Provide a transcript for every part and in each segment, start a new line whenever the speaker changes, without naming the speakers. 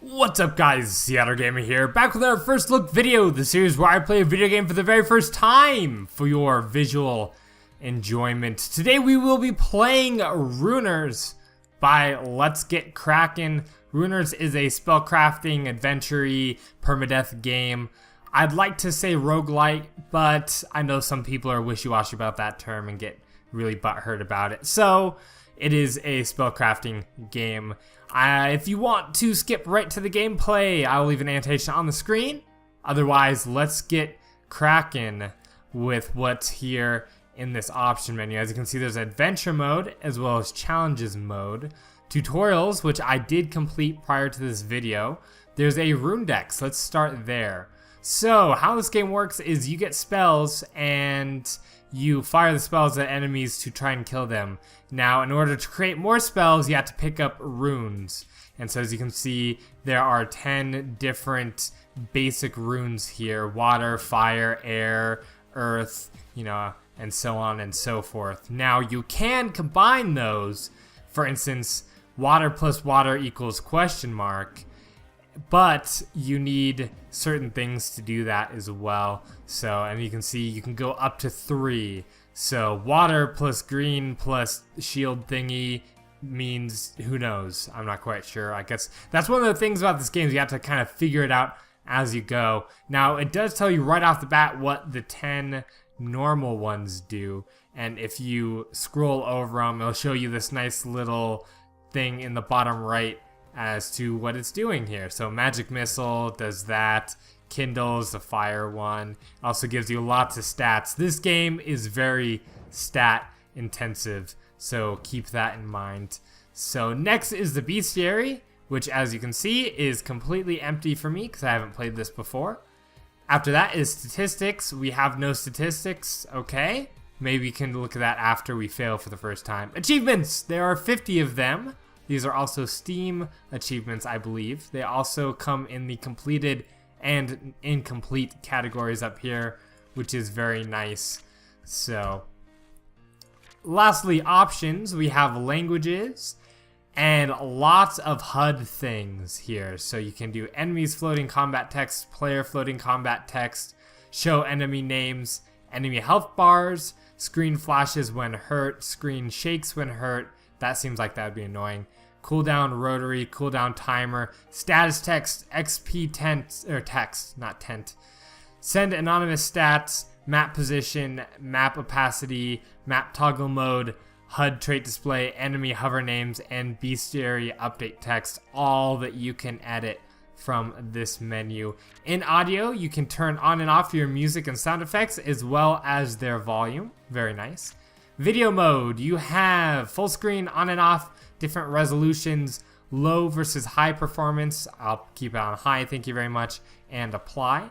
What's up guys, it's the Otter Gamer here, back with our first look video, the series where I play a video game for the very first time for your visual enjoyment. Today we will be playing Runedex by Let's Get Kraken. Runedex is a spellcrafting, adventure-y, permadeath game. I'd like to say roguelite, but I know some people are wishy-washy about that term and get really butthurt about it. So, it is a spellcrafting game. If you want to skip right to the gameplay, I will leave an annotation on the screen. Otherwise, let's get Kraken with what's here in this option menu. As you can see, there's adventure mode as well as challenges mode. Tutorials, which I did complete prior to this video. There's a Runedex. Let's start there. So, how this game works is you get spells and you fire the spells at enemies to try and kill them. Now, in order to create more spells, you have to pick up runes. And so as you can see, there are 10 different basic runes here. Water, fire, air, earth, and so on and so forth. Now, you can combine those. For instance, water plus water equals question mark. But you need certain things to do that as well. So, and you can see you can go up to 3. So water plus green plus shield thingy means who knows? I'm not quite sure. I guess that's one of the things about this game is you have to kind of figure it out as you go. Now, it does tell you right off the bat what the 10 normal ones do. And if you scroll over them, it'll show you this nice little thing in the bottom right as to what it's doing here. So magic missile does that, kindles the fire one, also gives you lots of stats. This game is very stat intensive, so keep that in mind. So next is the bestiary, which as you can see is completely empty for me because I haven't played this before. After that is statistics. We have no statistics. Okay, maybe we can look at that after we fail for the first time. Achievements, there are 50 of them. These are also Steam achievements, I believe. They also come in the completed and incomplete categories up here, which is very nice. So, lastly, options. We have languages and lots of HUD things here. So you can do enemies floating combat text, player floating combat text, show enemy names, enemy health bars, screen flashes when hurt, screen shakes when hurt. That seems like that would be annoying. Cooldown rotary, cooldown timer, status text, XP tent, or text, not tent. Send anonymous stats, map position, map opacity, map toggle mode, HUD trait display, enemy hover names, and bestiary update text, all that you can edit from this menu. In audio, you can turn on and off your music and sound effects as well as their volume. Very nice. Video mode, you have full screen on and off, different resolutions, low versus high performance. I'll keep it on high, thank you very much, and apply.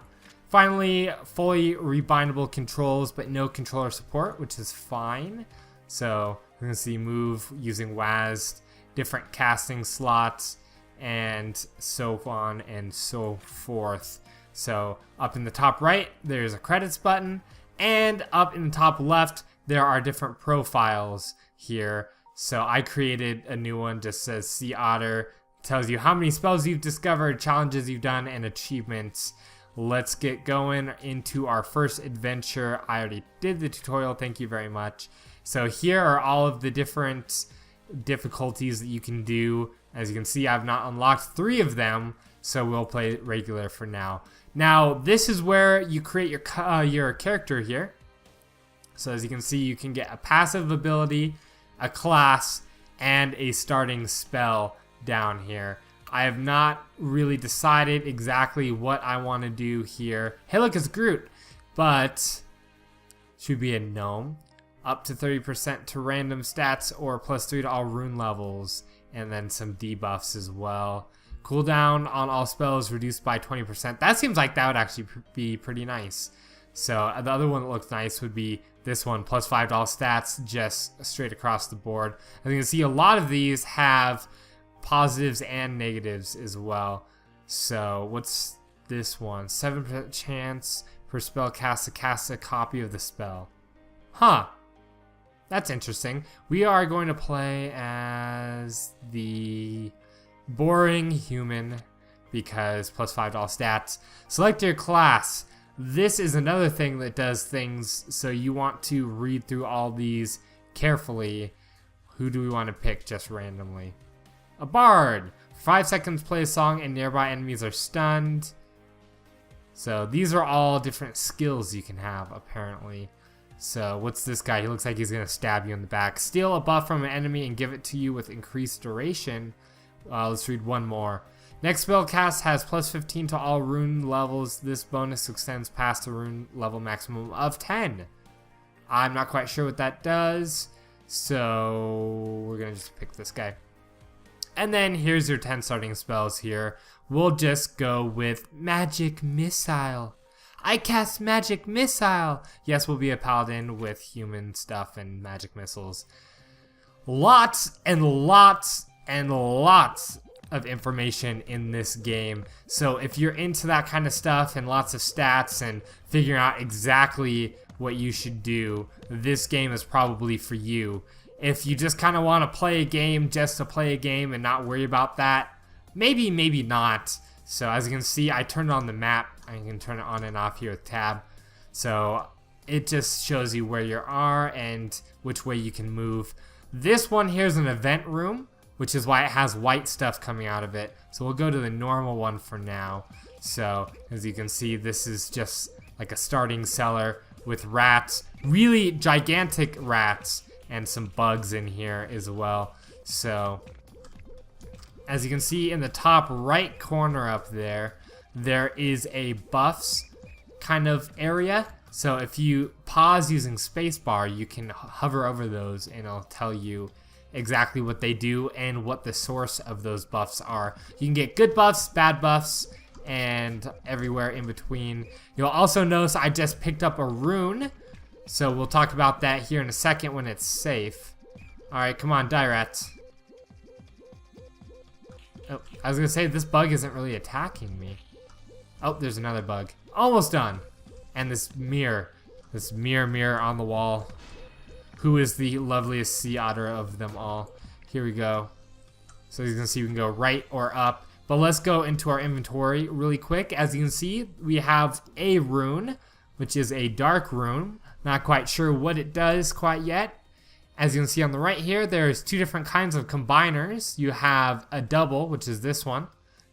Finally, fully rebindable controls, but no controller support, which is fine. So we're gonna see move using WASD, different casting slots, and so on and so forth. So up in the top right, there's a credits button, and up in the top left, there are different profiles here. So I created a new one, just says See Otter, tells you how many spells you've discovered, challenges you've done, and achievements. Let's get going into our first adventure. I already did the tutorial, thank you very much. So here are all of the different difficulties that you can do. As you can see, I've not unlocked 3 of them, so we'll play regular for now. Now, this is where you create your character here. So as you can see, you can get a passive ability, a class, and a starting spell down here. I have not really decided exactly what I want to do here. Hey look, it's Groot, but should be a gnome. Up to 30% to random stats or +3 to all rune levels, and then some debuffs as well. Cooldown on all spells reduced by 20%. That seems like that would actually be pretty nice. So the other one that looks nice would be this one, +5 to all stats, just straight across the board. As you can see, a lot of these have positives and negatives as well. So what's this one? 7% chance per spell cast to cast a copy of the spell. Huh. That's interesting. We are going to play as the boring human because +5 to all stats. Select your class. This is another thing that does things, so you want to read through all these carefully. Who do we want to pick just randomly? A bard. 5 seconds, play a song and nearby enemies are stunned. So these are all different skills you can have, apparently. So what's this guy? He looks like he's going to stab you in the back. Steal a buff from an enemy and give it to you with increased duration. Let's read one more. Next spell cast has +15 to all rune levels. This bonus extends past the rune level maximum of 10. I'm not quite sure what that does, so we're going to just pick this guy. And then here's your 10 starting spells here. We'll just go with Magic Missile. I cast Magic Missile. Yes, we'll be a paladin with human stuff and magic missiles. Lots and lots and lots of information in this game. So if you're into that kind of stuff and lots of stats and figuring out exactly what you should do, this game is probably for you. If you just kind of want to play a game just to play a game and not worry about that, maybe not. So as you can see, I turned on the map. I can turn it on and off here with tab. So it just shows you where you are and which way you can move. This one here is an event room, which is why it has white stuff coming out of it. So we'll go to the normal one for now. So as you can see, this is just like a starting cellar with rats, really gigantic rats, and some bugs in here as well. So as you can see in the top right corner up there, there is a buffs kind of area. So if you pause using spacebar, you can hover over those and it'll tell you exactly what they do and what the source of those buffs are. You can get good buffs, bad buffs, and everywhere in between. You'll also notice I just picked up a rune, so we'll talk about that here in a second when it's safe. Alright, come on, die rats. Oh, I was gonna say this bug isn't really attacking me. Oh, there's another bug. Almost done. And this mirror on the wall. Who is the loveliest sea otter of them all? Here we go. So as you can see, we can go right or up. But let's go into our inventory really quick. As you can see, we have a rune, which is a dark rune. Not quite sure what it does quite yet. As you can see on the right here, there's two different kinds of combiners. You have a double, which is this one,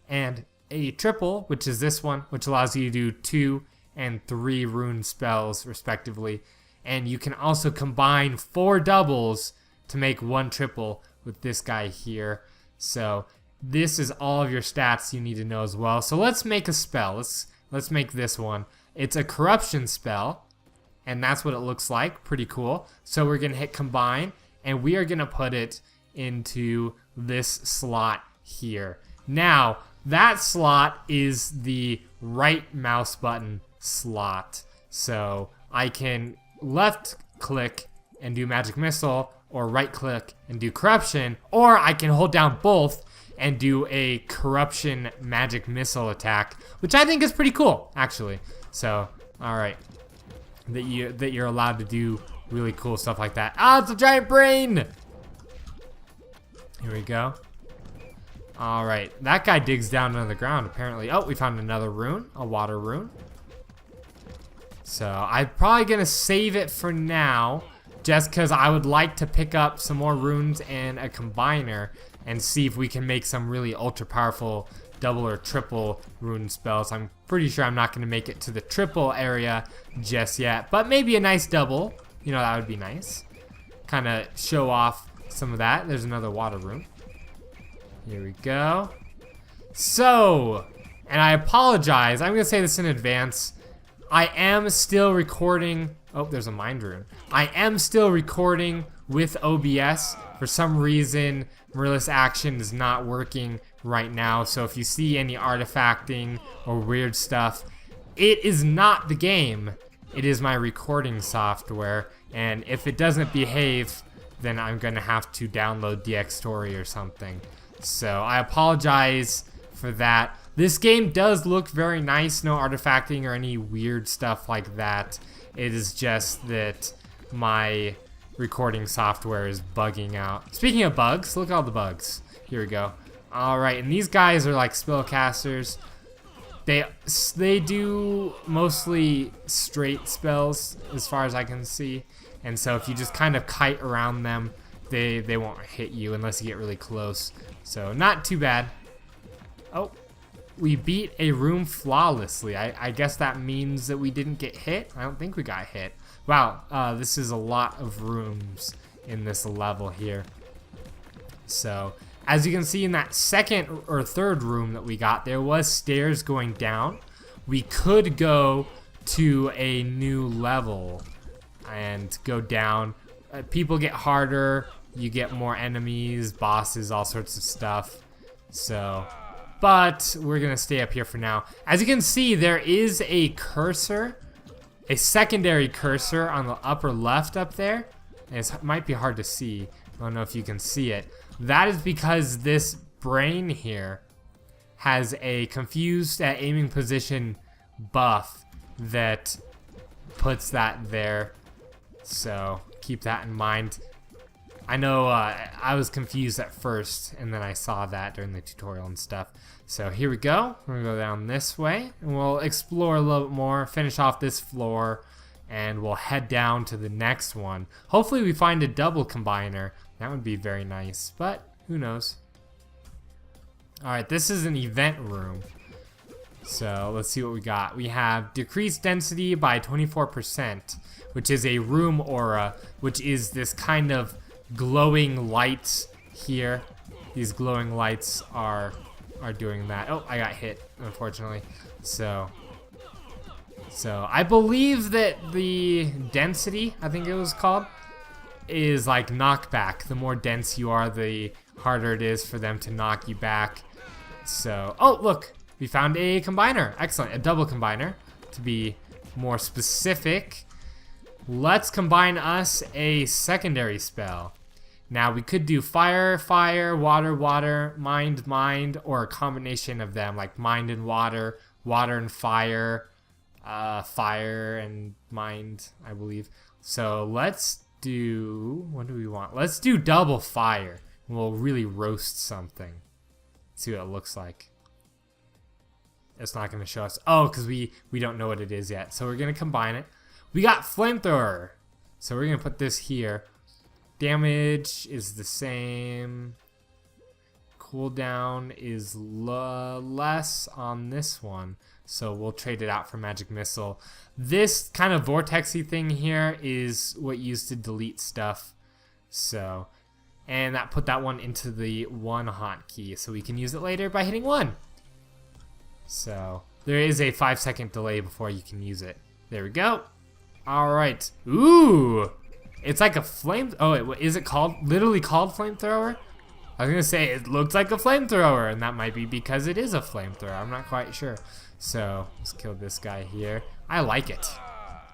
and a triple, which is this one, which allows you to do 2 and 3 rune spells respectively. And you can also combine 4 doubles to make 1 triple with this guy here. So this is all of your stats you need to know as well. So let's make a spell. Let's make this one. It's a corruption spell, and that's what it looks like. Pretty cool. So we're gonna hit combine, and we are gonna put it into this slot here. Now that slot is the right mouse button slot. So I can left click and do magic missile, or right click and do corruption, or I can hold down both and do a corruption magic missile attack, which I think is pretty cool actually. So alright, that you're allowed to do really cool stuff like that. Ah, it's a giant brain. Here we go. Alright, that guy digs down into the ground apparently. Oh, we found another rune, a water rune. So I'm probably gonna save it for now, just because I would like to pick up some more runes and a combiner and see if we can make some really ultra powerful double or triple rune spells. I'm pretty sure I'm not gonna make it to the triple area just yet, but maybe a nice double, you know, that would be nice. Kind of show off some of that. There's another water rune. Here we go. So, and I apologize, I'm gonna say this in advance, I am still recording. Oh, there's a mind rune. I am still recording with OBS. For some reason, Mirrorless Action is not working right now. So if you see any artifacting or weird stuff, it is not the game. It is my recording software. And if it doesn't behave, then I'm gonna have to download DxTory or something. So I apologize for that. This game does look very nice, no artifacting or any weird stuff like that. It is just that my recording software is bugging out. Speaking of bugs, look at all the bugs. Here we go. Alright, and these guys are like spellcasters. They do mostly straight spells as far as I can see. And so if you just kind of kite around them, they won't hit you unless you get really close. So not too bad. Oh, we beat a room flawlessly. I guess that means that we didn't get hit. I don't think we got hit. Wow, this is a lot of rooms in this level here. So as you can see in that second or third room that we got, there was stairs going down. We could go to a new level and go down. People get harder, you get more enemies, bosses, all sorts of stuff. So, but we're gonna stay up here for now. As you can see, there is a cursor, a secondary cursor on the upper left up there. And it might be hard to see. I don't know if you can see it. That is because this brain here has a confused at aiming position buff that puts that there. So keep that in mind. I know I was confused at first, and then I saw that during the tutorial and stuff. So here we go. We're gonna go down this way, and we'll explore a little bit more, finish off this floor, and we'll head down to the next one. Hopefully we find a double combiner. That would be very nice, but who knows. Alright, this is an event room. So let's see what we got. We have decreased density by 24%, which is a room aura, which is this kind of glowing lights here. These glowing lights are doing that. Oh, I got hit, unfortunately. So I believe that the density, I think it was called, is like knockback. The more dense you are, the harder it is for them to knock you back. So, oh look, we found a combiner. Excellent, a double combiner to be more specific. Let's combine us a secondary spell. Now we could do fire, fire, water, water, mind, mind, or a combination of them, like mind and water, water and fire, fire and mind, I believe. So let's do, what do we want? Let's do double fire. We'll really roast something. See what it looks like. It's not going to show us. Oh, because we don't know what it is yet. So we're going to combine it. We got flamethrower. So we're going to put this here. Damage is the same. Cooldown is less on this one. So we'll trade it out for magic missile. This kind of vortexy thing here is what used to delete stuff. So, and that put that one into the 1 hotkey, so we can use it later by hitting 1. So there is a 5-second delay before you can use it. There we go. All right. Ooh, it's like a flame. Oh, is it called literally called flamethrower? I was gonna say it looks like a flamethrower, and that might be because it is a flamethrower. I'm not quite sure. So let's kill this guy here. I like it.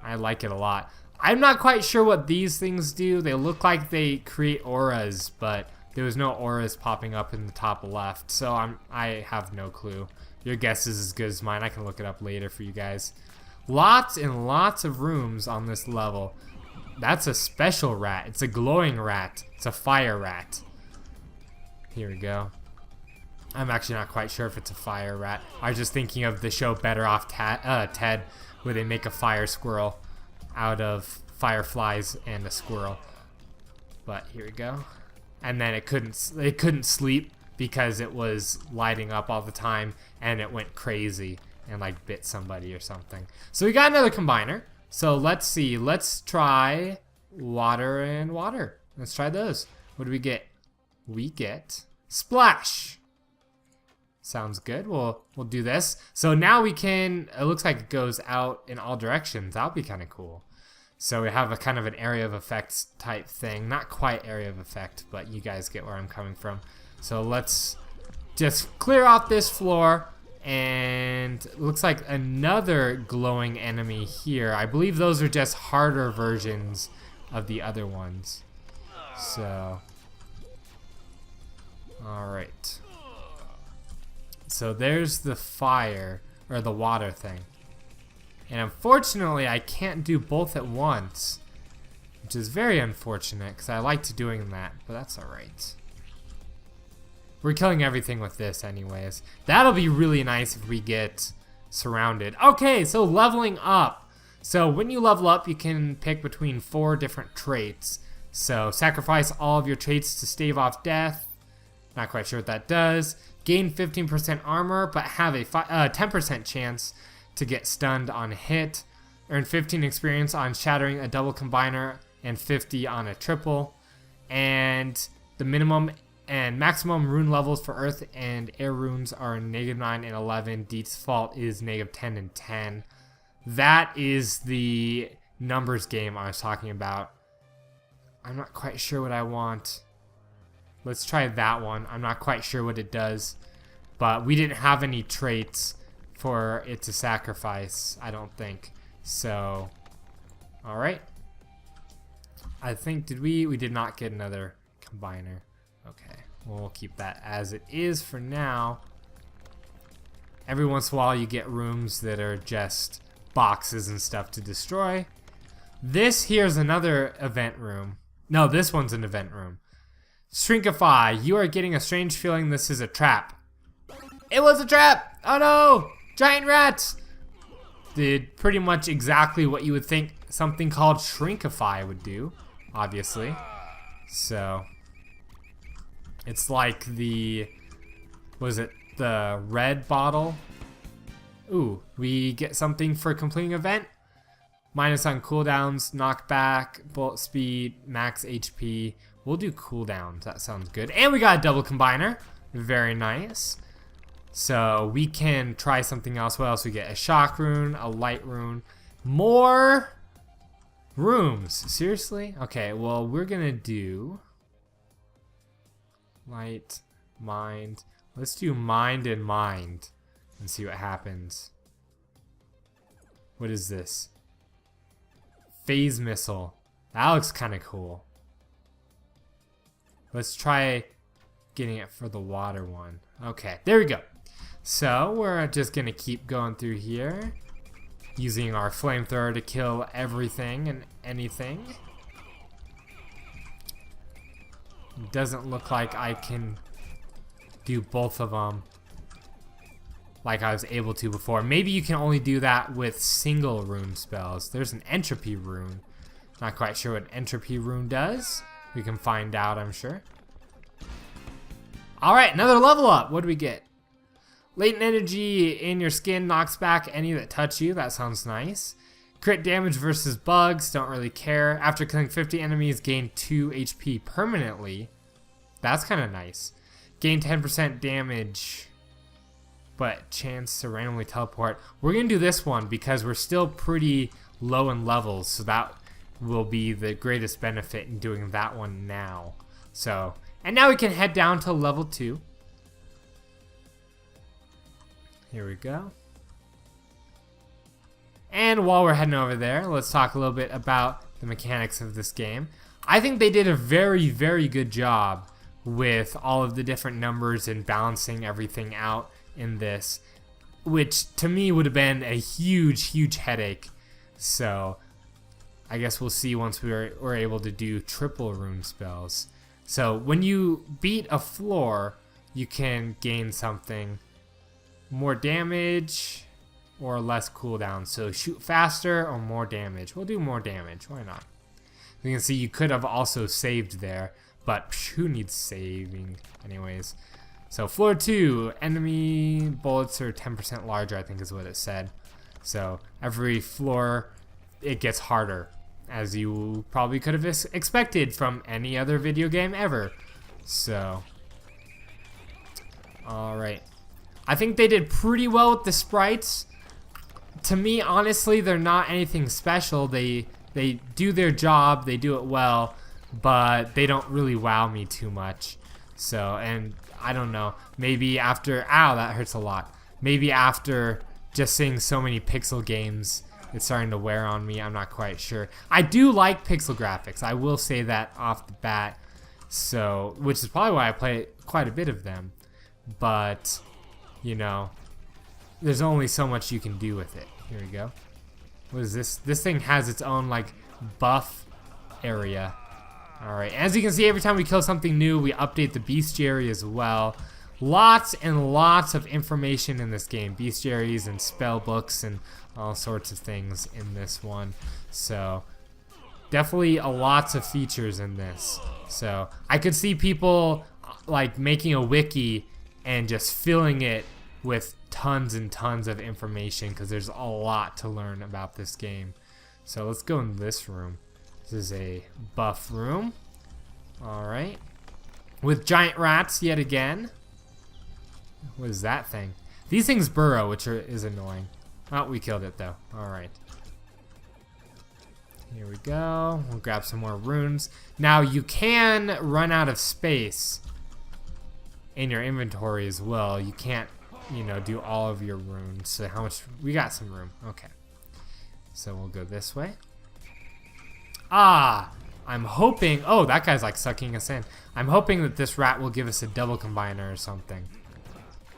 I like it a lot. I'm not quite sure what these things do. They look like they create auras, but there was no auras popping up in the top left, so I have no clue. Your guess is as good as mine. I can look it up later for you guys. Lots and lots of rooms on this level. That's a special rat. It's a glowing rat. It's a fire rat. Here we go. I'm actually not quite sure if it's a fire rat. I was just thinking of the show Better Off Ted, where they make a fire squirrel out of fireflies and a squirrel. But here we go. And then it couldn't sleep because it was lighting up all the time, and it went crazy and like bit somebody or something. So we got another combiner. So let's see. Let's try water and water. Let's try those. What do we get? We get splash. Sounds good. We'll do this. So now we can, it looks like it goes out in all directions. That'll be kind of cool. So we have a kind of an area of effects type thing. Not quite area of effect, but you guys get where I'm coming from. So let's just clear off this floor, and it looks like another glowing enemy here. I believe those are just harder versions of the other ones. So, all right. So there's the fire, or the water thing. And unfortunately, I can't do both at once, which is very unfortunate, because I liked doing that, but that's alright. We're killing everything with this anyways. That'll be really nice if we get surrounded. Okay, so leveling up. So when you level up, you can pick between 4 different traits. So sacrifice all of your traits to stave off death. Not quite sure what that does. Gain 15% armor, but have a 10% chance to get stunned on hit. Earn 15 experience on shattering a double combiner and 50 on a triple. And the minimum and maximum rune levels for earth and air runes are -9 and 11. Default is -10 and 10. That is the numbers game I was talking about. I'm not quite sure what I want. Let's try that one. I'm not quite sure what it does, but we didn't have any traits for it to sacrifice, I don't think. So, all right. I think, we did not get another combiner. Okay, we'll keep that as it is for now. Every once in a while you get rooms that are just boxes and stuff to destroy. This here's another event room. No, this one's an event room. Shrinkify, you are getting a strange feeling this is a trap. It was a trap! Oh no! Giant rats! Did pretty much exactly what you would think something called Shrinkify would do, obviously. So, it's like the, was it the red bottle? Ooh, we get something for completing event. Minus on cooldowns, knockback, bullet speed, max HP. We'll do cooldowns, that sounds good. And we got a double combiner, very nice. So we can try something else. What else we get? A shock rune, a light rune, more rooms. Seriously? Okay, well we're gonna do light, mind. Let's do mind and mind and see what happens. What is this? Phase missile. That looks kind of cool. Let's try getting it for the water one. Okay, there we go. So we're just gonna keep going through here, using our flamethrower to kill everything and anything. Doesn't look like I can do both of them like I was able to before. Maybe you can only do that with single rune spells. There's an entropy rune. Not quite sure what entropy rune does. We can find out, I'm sure. Alright, another level up. What do we get? Latent energy in your skin knocks back any that touch you. That sounds nice. Crit damage versus bugs. Don't really care. After killing 50 enemies, gain 2 HP permanently. That's kind of nice. Gain 10% damage, but chance to randomly teleport. We're going to do this one because we're still pretty low in levels, so that will be the greatest benefit in doing that one now. So, and now we can head down to level 2. Here we go. And while we're heading over there, let's talk a little bit about the mechanics of this game. I think they did a very, very good job with all of the different numbers and balancing everything out in this, which to me would have been a huge, huge headache. So I guess we'll see once we're able to do triple rune spells. So when you beat a floor, you can gain something. More damage or less cooldown. So shoot faster or more damage. We'll do more damage. Why not? You can see you could have also saved there, but who needs saving anyways? So floor 2, enemy bullets are 10% larger, I think is what it said. So every floor it gets harder, as you probably could have expected from any other video game ever. So, alright. I think they did pretty well with the sprites. To me, honestly, they're not anything special. They do their job, they do it well, but they don't really wow me too much. So, and I don't know, maybe after, ow, that hurts a lot. Maybe after just seeing so many pixel games, it's starting to wear on me. I'm not quite sure. I do like pixel graphics. I will say that off the bat. So, which is probably why I play quite a bit of them. But, you know, there's only so much you can do with it. Here we go. What is this? This thing has its own, like, buff area. Alright, as you can see, every time we kill something new, we update the bestiary as well. lots and lots of information in this game. Bestiaries and spell books and all sorts of things in this one. So definitely lots of features in this. So I could see people like making a wiki and just filling it with tons and tons of information because there's a lot to learn about this game. So let's go in this room. This is a buff room. Alright. With giant rats yet again. What is that thing? These things burrow, which is annoying. Oh, we killed it though. Alright. Here we go. We'll grab some more runes. Now you can run out of space in your inventory as well. You can't, you know, do all of your runes. So how much? We got some room. Okay. So we'll go this way. Ah! I'm hoping... Oh, that guy's like sucking us in. I'm hoping that this rat will give us a double combiner or something.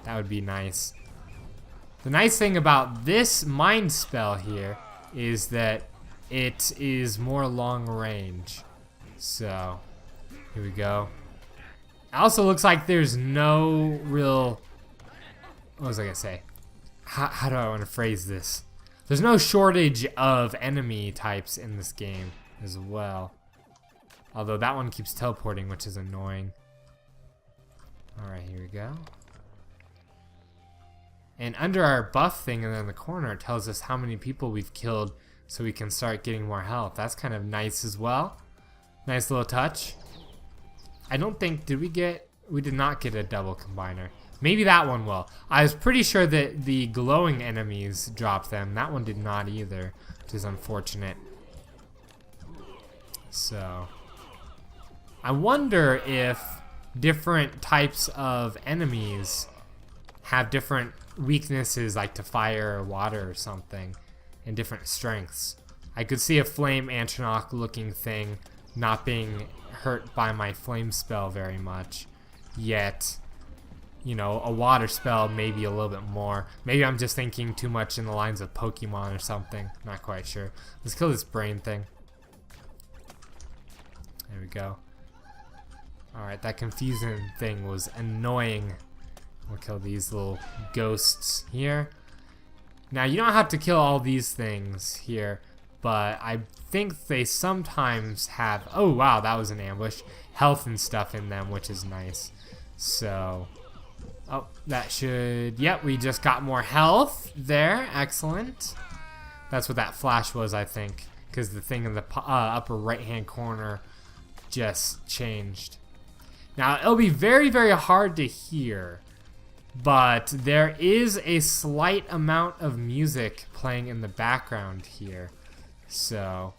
That would be nice. The nice thing about this mind spell here is that it is more long range. So, here we go. It also looks like there's no real... What was I gonna say? How do I want to phrase this? There's no shortage of enemy types in this game as well. Although that one keeps teleporting, which is annoying. Alright, here we go. And under our buff thing in the corner, it tells us how many people we've killed so we can start getting more health. That's kind of nice as well. Nice little touch. I don't think, we did not get a double combiner. Maybe that one will. I was pretty sure that the glowing enemies dropped them. That one did not either, which is unfortunate. So, I wonder if different types of enemies have different weaknesses, like to fire or water or something, and different strengths. I could see a flame Antinok looking thing not being hurt by my flame spell very much, yet, you know, a water spell maybe a little bit more. Maybe I'm just thinking too much in the lines of Pokemon or something. Not quite sure. Let's kill this brain thing. There we go. Alright, that confusing thing was annoying. We'll kill these little ghosts here. Now, you don't have to kill all these things here, but I think they sometimes have... Oh, wow, that was an ambush. Health and stuff in them, which is nice. So... Oh, that should... Yep, we just got more health there. Excellent. That's what that flash was, I think, because the thing in the upper right-hand corner just changed. Now, it'll be very, very hard to hear, but there is a slight amount of music playing in the background here. So,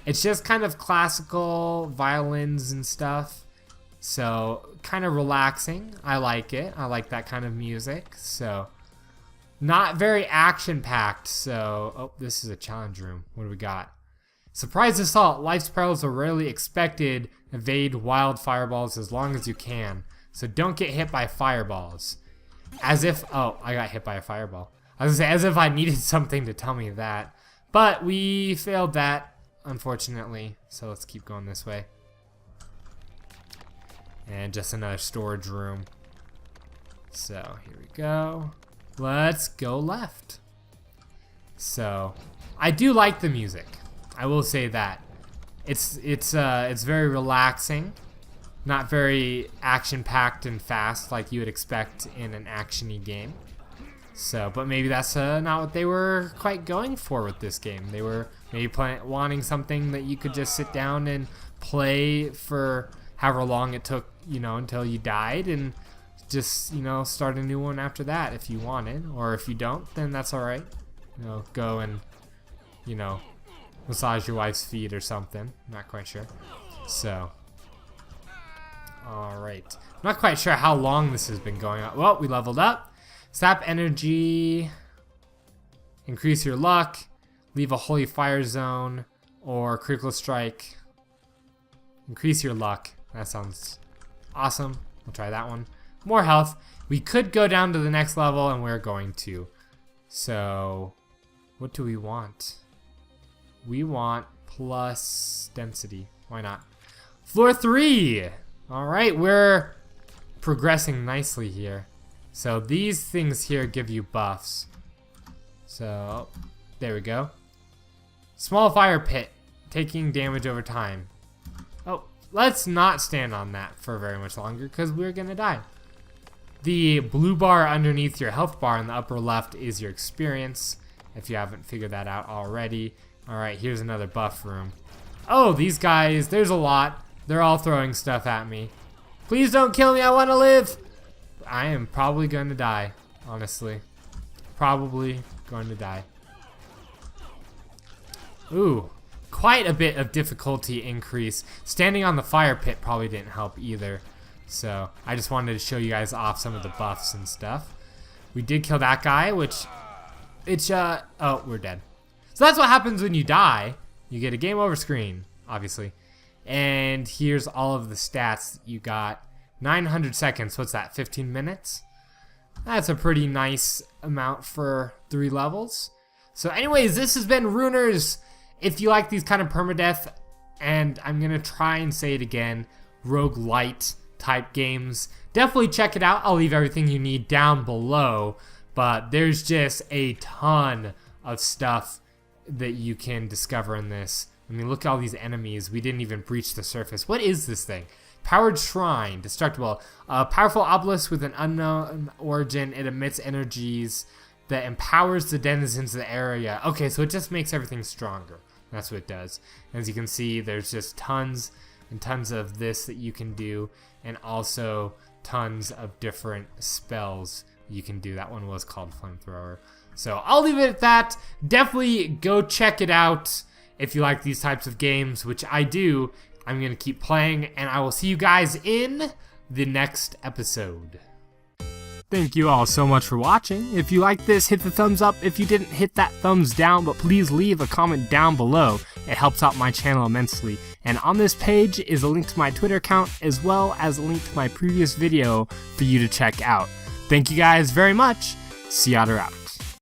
it's just kind of classical violins and stuff. So, kind of relaxing. I like it. I like that kind of music. So, not very action-packed. So, oh, this is a challenge room. What do we got? Surprise assault. Life's perils are rarely expected. Evade wild fireballs as long as you can. So don't get hit by fireballs. As if... Oh, I got hit by a fireball. I was gonna say, as if I needed something to tell me that. But we failed that, unfortunately. So let's keep going this way. And just another storage room. So here we go. Let's go left. So I do like the music. I will say that. It's very relaxing, not very action-packed and fast like you would expect in an action-y game. So, but maybe that's not what they were quite going for with this game. They were maybe wanting something that you could just sit down and play for however long it took, you know, until you died, and just, you know, start a new one after that if you wanted, or if you don't, then that's all right. You know, go and, you know, massage your wife's feet or something. Not quite sure. So, alright. Not quite sure how long this has been going on. Well, we leveled up. Sap energy. Increase your luck. Leave a holy fire zone. Or critical strike. Increase your luck. That sounds awesome. We'll try that one. More health. We could go down to the next level, and we're going to. So, what do we want? We want plus density. Why not? Floor 3! Alright, we're progressing nicely here. So these things here give you buffs. So there we go. Small fire pit, taking damage over time. Oh, let's not stand on that for very much longer because we're gonna die. The blue bar underneath your health bar in the upper left is your experience, if you haven't figured that out already. Alright, here's another buff room. Oh, these guys, there's a lot. They're all throwing stuff at me. Please don't kill me, I want to live! I am probably going to die, honestly. Probably going to die. Ooh, quite a bit of difficulty increase. Standing on the fire pit probably didn't help either. So, I just wanted to show you guys off some of the buffs and stuff. We did kill that guy, which, oh, we're dead. So that's what happens when you die. You get a game over screen, obviously. And here's all of the stats that you got. 900 seconds, what's that, 15 minutes? That's a pretty nice amount for 3 levels. So anyways, this has been Runers. If you like these kind of permadeath, and I'm gonna try and say it again, roguelite type games, definitely check it out. I'll leave everything you need down below, but there's just a ton of stuff that you can discover in this. I mean, look at all these enemies. We didn't even breach the surface. What is this thing? Powered Shrine, destructible. A powerful obelisk with an unknown origin. It emits energies that empowers the denizens of the area. Okay, so it just makes everything stronger. That's what it does. As you can see, there's just tons and tons of this that you can do, and also tons of different spells you can do. That one was called Flamethrower. So I'll leave it at that. Definitely go check it out if you like these types of games, which I do. I'm going to keep playing, and I will see you guys in the next episode. Thank you all so much for watching. If you liked this, hit the thumbs up. If you didn't, hit that thumbs down, but please leave a comment down below. It helps out my channel immensely. And on this page is a link to my Twitter account, as well as a link to my previous video for you to check out. Thank you guys very much. See you Otter out.